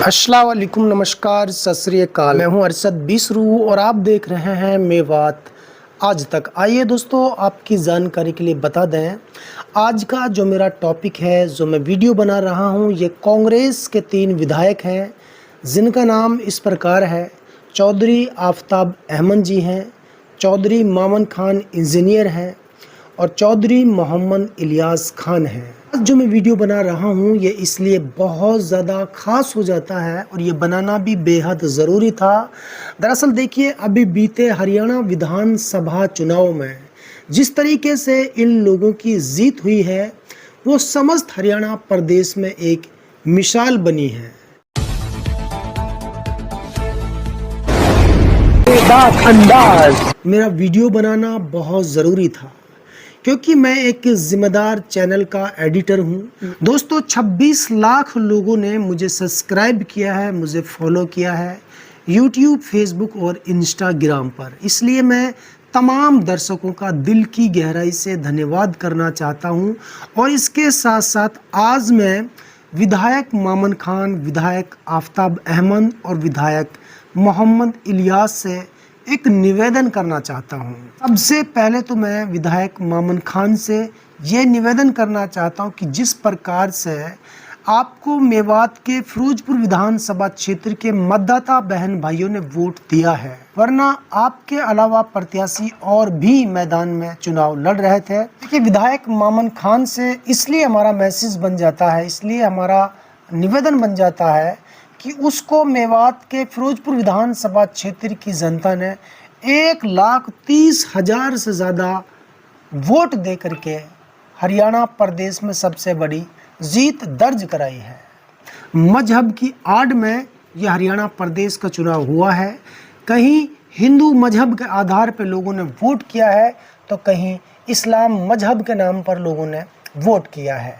अस्सलाम वालेकुम, नमस्कार, सत श्री अकाल। मैं हूं अरशद बीसरू और आप देख रहे हैं मेवात आज तक। आइए दोस्तों, आपकी जानकारी के लिए बता दें, आज का जो मेरा टॉपिक है, जो मैं वीडियो बना रहा हूं, ये कांग्रेस के 3 विधायक हैं जिनका नाम इस प्रकार है। चौधरी आफताब अहमद जी हैं, चौधरी मामन खान इंजीनियर हैं और चौधरी मोहम्मद इलियास खान हैं। आज जो मैं वीडियो बना रहा हूँ ये इसलिए बहुत ज़्यादा ख़ास हो जाता है और ये बनाना भी बेहद ज़रूरी था। दरअसल देखिए, अभी बीते हरियाणा विधानसभा चुनाव में जिस तरीके से इन लोगों की जीत हुई है वो समस्त हरियाणा प्रदेश में एक मिसाल बनी है। मेरा वीडियो बनाना बहुत ज़रूरी था क्योंकि मैं एक जिम्मेदार चैनल का एडिटर हूं। दोस्तों, 26 लाख लोगों ने मुझे सब्सक्राइब किया है, मुझे फॉलो किया है यूट्यूब, फेसबुक और इंस्टाग्राम पर। इसलिए मैं तमाम दर्शकों का दिल की गहराई से धन्यवाद करना चाहता हूं। और इसके साथ साथ आज मैं विधायक मामन खान, विधायक आफताब अहमद और विधायक मोहम्मद इलियास से एक निवेदन करना चाहता हूं। सबसे पहले तो मैं विधायक मामन खान से ये निवेदन करना चाहता हूं कि जिस प्रकार से आपको मेवात के फिरोजपुर विधानसभा क्षेत्र के मतदाता बहन भाइयों ने वोट दिया है, वरना आपके अलावा प्रत्याशी और भी मैदान में चुनाव लड़ रहे थे। देखिए, विधायक मामन खान से इसलिए हमारा मैसेज बन जाता है, इसलिए हमारा निवेदन बन जाता है कि उसको मेवात के फिरोजपुर विधानसभा क्षेत्र की जनता ने 1,30,000 से ज़्यादा वोट दे करके हरियाणा प्रदेश में सबसे बड़ी जीत दर्ज कराई है। मजहब की आड़ में यह हरियाणा प्रदेश का चुनाव हुआ है। कहीं हिंदू मजहब के आधार पर लोगों ने वोट किया है तो कहीं इस्लाम मजहब के नाम पर लोगों ने वोट किया है।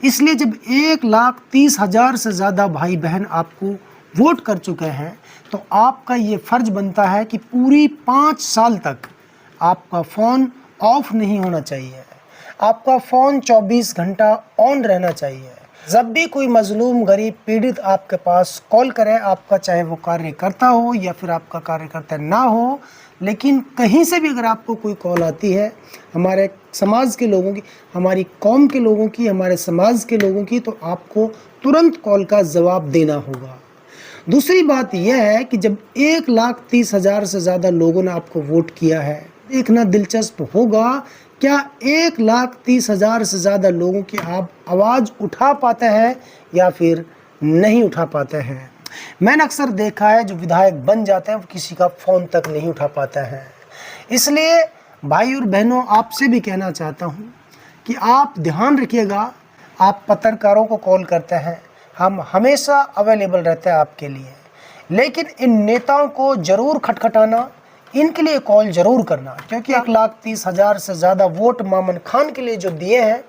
इसलिए जब 1,30,000 से ज़्यादा भाई बहन आपको वोट कर चुके हैं तो आपका ये फ़र्ज़ बनता है कि पूरी 5 साल तक आपका फ़ोन ऑफ नहीं होना चाहिए, आपका फ़ोन 24 घंटा ऑन रहना चाहिए। जब भी कोई मजलूम, गरीब, पीड़ित आपके पास कॉल करे, आपका चाहे वो कार्यकर्ता हो या फिर आपका कार्यकर्ता ना हो, लेकिन कहीं से भी अगर आपको कोई कॉल आती है, हमारे समाज के लोगों की, हमारी कौम के लोगों की, हमारे समाज के लोगों की, तो आपको तुरंत कॉल का जवाब देना होगा। दूसरी बात यह है कि जब 1,30,000 से ज़्यादा लोगों ने आपको वोट किया है, देखना दिलचस्प होगा क्या 1,30,000 से ज़्यादा लोगों की आप आवाज़ उठा पाते हैं या फिर नहीं उठा पाते हैं। मैंने अक्सर देखा है जो विधायक बन जाते हैं वो किसी का फ़ोन तक नहीं उठा पाते हैं। इसलिए भाई और बहनों, आपसे भी कहना चाहता हूँ कि आप ध्यान रखिएगा। आप पत्रकारों को कॉल करते हैं, हम हमेशा अवेलेबल रहते हैं आपके लिए, लेकिन इन नेताओं को ज़रूर खटखटाना, इनके लिए कॉल ज़रूर करना, क्योंकि 1,30,000 से ज़्यादा वोट मामन खान के लिए जो दिए हैं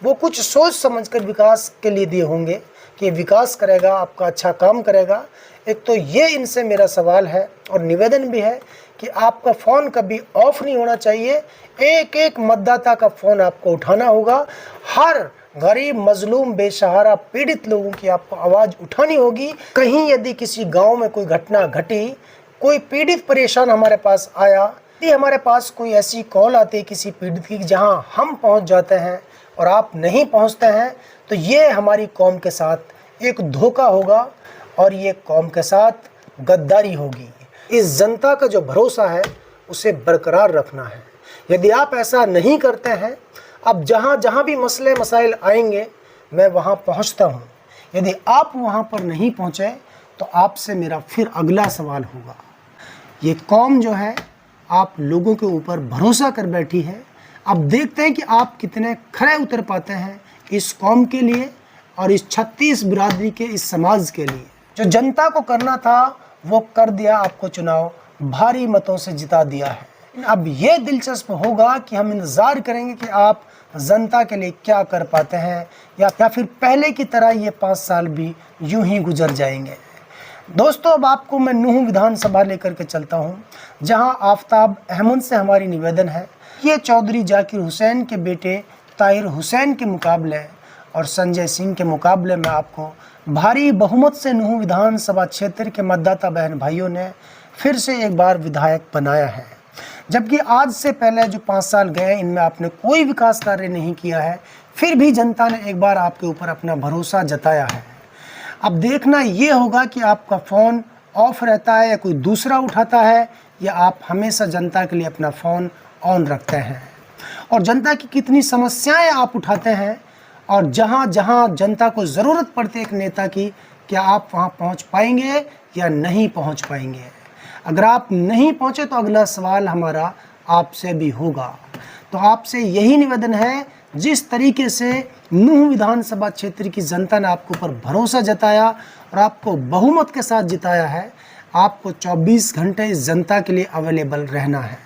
वो कुछ सोच समझकर विकास के लिए दिए होंगे कि विकास करेगा, आपका अच्छा काम करेगा। एक तो ये इनसे मेरा सवाल है और निवेदन भी है कि आपका फ़ोन कभी ऑफ नहीं होना चाहिए। एक एक मतदाता का फ़ोन आपको उठाना होगा। हर गरीब, मजलूम, बेसहारा, पीड़ित लोगों की आपको आवाज़ उठानी होगी। कहीं यदि किसी गांव में कोई घटना घटी, कोई पीड़ित परेशान हमारे पास आया, यदि हमारे पास कोई ऐसी कॉल आती है किसी पीड़ित की जहां हम पहुंच जाते हैं और आप नहीं पहुंचते हैं, तो ये हमारी कौम के साथ एक धोखा होगा और ये कौम के साथ गद्दारी होगी। इस जनता का जो भरोसा है उसे बरकरार रखना है। यदि आप ऐसा नहीं करते हैं, अब जहाँ जहाँ भी मसले मसाइल आएंगे मैं वहाँ पहुँचता हूँ। यदि आप वहाँ पर नहीं पहुँचे तो आपसे मेरा फिर अगला सवाल होगा। ये कौम जो है आप लोगों के ऊपर भरोसा कर बैठी है। अब देखते हैं कि आप कितने खरे उतर पाते हैं इस कौम के लिए और इस 36 बिरादरी के, इस समाज के लिए। जो जनता को करना था वो कर दिया, आपको चुनाव भारी मतों से जिता दिया है। अब ये दिलचस्प होगा कि हम इंतज़ार करेंगे कि आप जनता के लिए क्या कर पाते हैं या फिर पहले की तरह ये 5 साल भी यूं ही गुजर जाएंगे। दोस्तों, अब आपको मैं नूह विधानसभा लेकर के चलता हूं, जहां आफताब अहमद से हमारी निवेदन है। ये चौधरी जाकिर हुसैन के बेटे ताहिर हुसैन के मुकाबले और संजय सिंह के मुकाबले में आपको भारी बहुमत से नूंह विधानसभा क्षेत्र के मतदाता बहन भाइयों ने फिर से एक बार विधायक बनाया है। जबकि आज से पहले जो 5 साल गए इनमें आपने कोई विकास कार्य नहीं किया है, फिर भी जनता ने एक बार आपके ऊपर अपना भरोसा जताया है। अब देखना ये होगा कि आपका फ़ोन ऑफ रहता है या कोई दूसरा उठाता है, या आप हमेशा जनता के लिए अपना फ़ोन ऑन रखते हैं, और जनता की कितनी समस्याएं आप उठाते हैं, और जहां जहां जनता को ज़रूरत पड़ती है एक नेता की, क्या आप वहां पहुंच पाएंगे या नहीं पहुंच पाएंगे। अगर आप नहीं पहुंचे तो अगला सवाल हमारा आपसे भी होगा। तो आपसे यही निवेदन है, जिस तरीके से नूंह विधानसभा क्षेत्र की जनता ने आपके ऊपर भरोसा जताया और आपको बहुमत के साथ जिताया है, आपको 24 घंटे इस जनता के लिए अवेलेबल रहना है।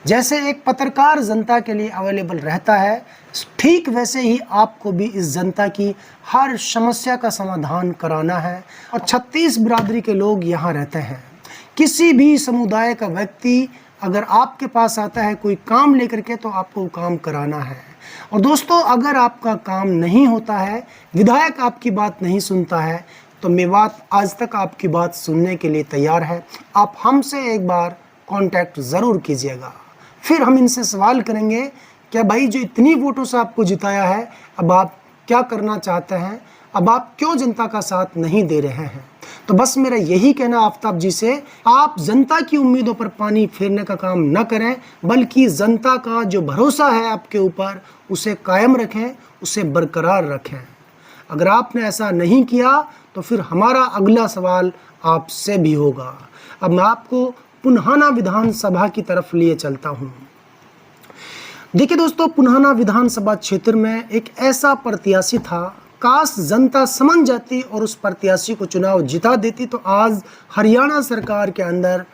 जैसे एक पत्रकार जनता के लिए अवेलेबल रहता है, ठीक वैसे ही आपको भी इस जनता की हर समस्या का समाधान कराना है। और 36 बिरादरी के लोग यहाँ रहते हैं। किसी भी समुदाय का व्यक्ति अगर आपके पास आता है कोई काम लेकर के, तो आपको काम कराना है। और दोस्तों, अगर आपका काम नहीं होता है, विधायक आपकी बात नहीं सुनता है, तो मेवात आज तक आपकी बात सुनने के लिए तैयार है। आप हमसे एक बार कांटेक्ट ज़रूर कीजिएगा। फिर हम इनसे सवाल करेंगे, क्या भाई जो इतनी वोटों से आपको जिताया है, अब आप क्या करना चाहते हैं, अब आप क्यों जनता का साथ नहीं दे रहे हैं। तो बस मेरा यही कहना आफ्ताब जी से, आप जनता की उम्मीदों पर पानी फेरने का काम न करें, बल्कि जनता का जो भरोसा है आपके ऊपर उसे कायम रखें, उसे बरकरार रखें। अगर आपने ऐसा नहीं किया तो फिर हमारा अगला सवाल आपसे भी होगा। अब मैं आपको पुन्हाना विधानसभा की तरफ लिए चलता हूँ। देखिए दोस्तों, पुन्हाना विधानसभा क्षेत्र में एक ऐसा प्रत्याशी था, काश जनता समझ जाती और उस प्रत्याशी को चुनाव जिता देती, तो आज हरियाणा सरकार के अंदर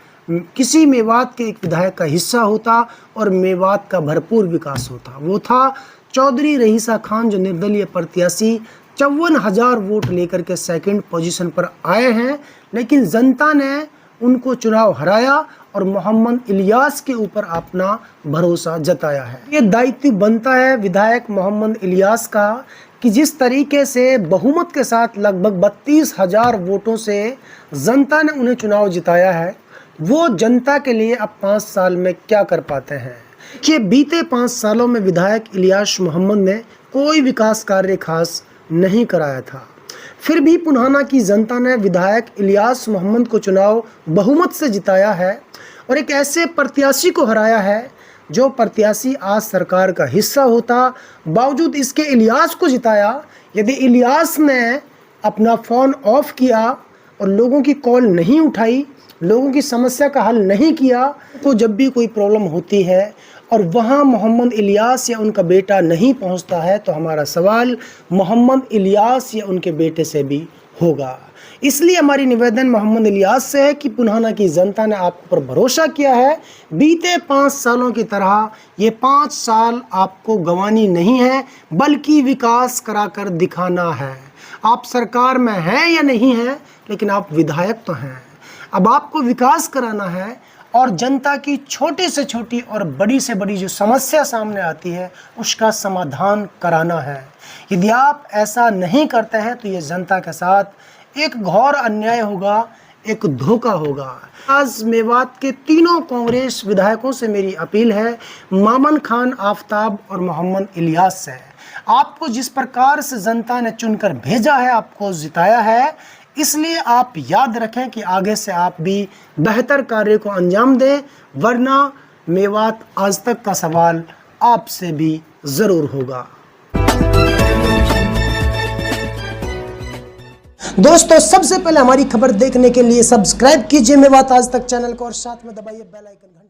किसी मेवात के एक विधायक का हिस्सा होता और मेवात का भरपूर विकास होता। वो था चौधरी रईसा खान, जो निर्दलीय प्रत्याशी 54,000 वोट लेकर के सेकंड पोजीशन पर आए हैं, लेकिन जनता ने उनको चुनाव हराया और मोहम्मद इलियास के ऊपर अपना भरोसा जताया है। ये दायित्व बनता है विधायक मोहम्मद इलियास का कि जिस तरीके से बहुमत के साथ लगभग 32,000 वोटों से जनता ने उन्हें चुनाव जिताया है, वो जनता के लिए अब 5 साल में क्या कर पाते हैं। कि बीते 5 सालों में विधायक इलियास मोहम्मद ने कोई विकास कार्य खास नहीं कराया था, फिर भी पुन्हाना की जनता ने विधायक इलियास मोहम्मद को चुनाव बहुमत से जिताया है और एक ऐसे प्रत्याशी को हराया है जो प्रत्याशी आज सरकार का हिस्सा होता। बावजूद इसके इलियास को जिताया। यदि इलियास ने अपना फ़ोन ऑफ किया और लोगों की कॉल नहीं उठाई, लोगों की समस्या का हल नहीं किया, तो जब भी कोई प्रॉब्लम होती है और वहाँ मोहम्मद इलियास या उनका बेटा नहीं पहुँचता है, तो हमारा सवाल मोहम्मद इलियास या उनके बेटे से भी होगा। इसलिए हमारी निवेदन मोहम्मद इलियास से है कि पुन्हाना की जनता ने आप पर भरोसा किया है। बीते 5 सालों की तरह ये 5 साल आपको गंवानी नहीं है, बल्कि विकास कराकर दिखाना है। आप सरकार में हैं या नहीं हैं, लेकिन आप विधायक तो हैं। अब आपको विकास कराना है और जनता की छोटी से छोटी और बड़ी से बड़ी जो समस्या सामने आती है उसका समाधान कराना है। यदि आप ऐसा नहीं करते हैं तो ये जनता के साथ एक घोर अन्याय होगा, एक धोखा होगा। आज मेवात के तीनों कांग्रेस विधायकों से मेरी अपील है, मामन खान, आफ्ताब और मोहम्मद इलियास से, आपको जिस प्रकार से जनता ने चुनकर भेजा है, आपको जिताया है, इसलिए आप याद रखें कि आगे से आप भी बेहतर कार्य को अंजाम दें, वरना मेवात आज तक का सवाल आपसे भी ज़रूर होगा। दोस्तों, सबसे पहले हमारी खबर देखने के लिए सब्सक्राइब कीजिए मेवात आज तक चैनल को और साथ में दबाइए बेल आइकन।